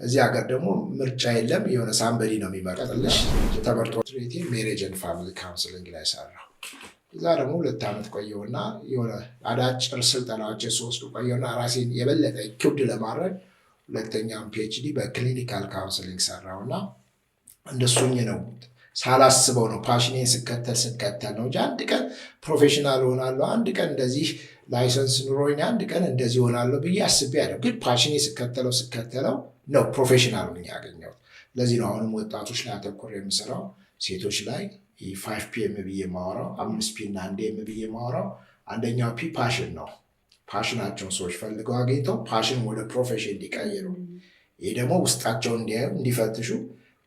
እዚህ ሀገር ደግሞ ምርጫ የለም። የሆነ ሳምበዲ ነው የሚመርጥልሽ። ተመርጦ ትሬቴ ሜሬጅ ኤንድ ፋሚሊ ካውንስሊንግ ላይ ሰራሁ። እዛ ደግሞ 2 ዓመት ቆየሁና የሆነ አዳጭር ስልጠናዎችን ስወስድ ቆየሁና ራሴን የበለጠ ክብድ ለማድረግ ሁለተኛውን ፒኤችዲ በክሊኒካል ካውንስሊንግ ሰራሁና እንደሱኝ ነው ሳላስበው ነው ፓሽኔን ስከተል ነው እንጂ አንድ ቀን ፕሮፌሽናል ሆናለሁ፣ አንድ ቀን እንደዚህ ላይሰንስ ኑሮኝ አንድ ቀን እንደዚህ ሆናለሁ ብዬ አስቤ አይደለም። ግን ፓሽኔ ስከተለው ነው ፕሮፌሽናል ሆኜ ያገኘሁት። ለዚህ ነው አሁንም ወጣቶች ላይ አተኩር የምሰራው። ሴቶች ላይ 5 ፒኤም ብዬ ማወራው፣ 5 ፒ እና 1 ኤም ብዬ ማወራው። አንደኛው ፒ ፓሽን ነው። ፓሽናቸውን ሰዎች ፈልገው አግኝተው ፓሽን ወደ ፕሮፌሽን እንዲቀይሩ፣ ይህ ደግሞ ውስጣቸውን እንዲያዩ እንዲፈትሹ፣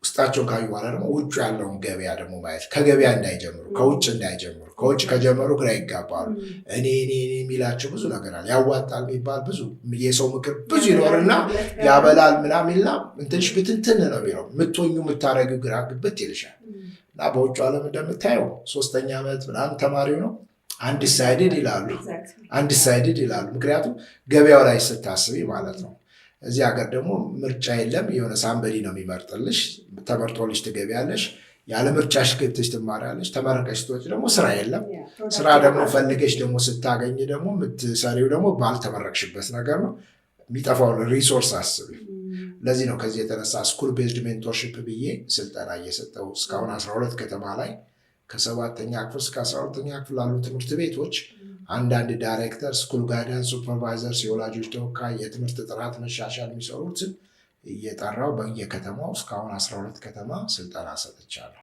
ውስጣቸውን ካዩ በኋላ ደግሞ ውጭ ያለውን ገበያ ደግሞ ማየት፣ ከገበያ እንዳይጀምሩ ከውጭ እንዳይጀምሩ። ከውጭ ከጀመሩ ግራ ይጋባሉ። እኔ የሚላቸው ብዙ ነገር አለ። ያዋጣል የሚባል ብዙ የሰው ምክር ብዙ ይኖርና ያበላል ምናምንና እንትንሽ ብትንትን ነው የሚለው። ምትኙ የምታደርጊው ግራ ግብት ይልሻል። እና በውጭ ዓለም እንደምታየው 3ኛ ዓመት ምናምን ተማሪው ነው አንዲሳይድድ ይላሉ። ምክንያቱም ገበያው ላይ ስታስቢ ማለት ነው። እዚህ ሀገር ደግሞ ምርጫ የለም። የሆነ ሳምበዲ ነው የሚመርጥልሽ። ተመርጦልሽ ትገቢያለሽ። ያለ ምርጫሽ ገብተሽ ትማሪያለሽ። ተመረቀሽ ስትወጪ ደግሞ ስራ የለም። ስራ ደግሞ ፈልገሽ ደግሞ ስታገኝ ደግሞ የምትሰሪው ደግሞ ባልተመረቅሽበት ነገር ነው። የሚጠፋው ሪሶርስ አስቢ። ለዚህ ነው ከዚህ የተነሳ ስኩል ቤዝድ ሜንቶርሺፕ ብዬ ስልጠና እየሰጠው እስካሁን 12 ከተማ ላይ ከ7ኛ ክፍል እስከ 12ኛ ክፍል ላሉ ትምህርት ቤቶች አንዳንድ ዳይሬክተር፣ ስኩል ጋይዳንስ ሱፐርቫይዘርስ፣ የወላጆች ተወካይ፣ የትምህርት ጥራት መሻሻል የሚሰሩትን እየጠራው በየከተማው እስካሁን 12 ከተማ ስልጠና ሰጥቻለሁ።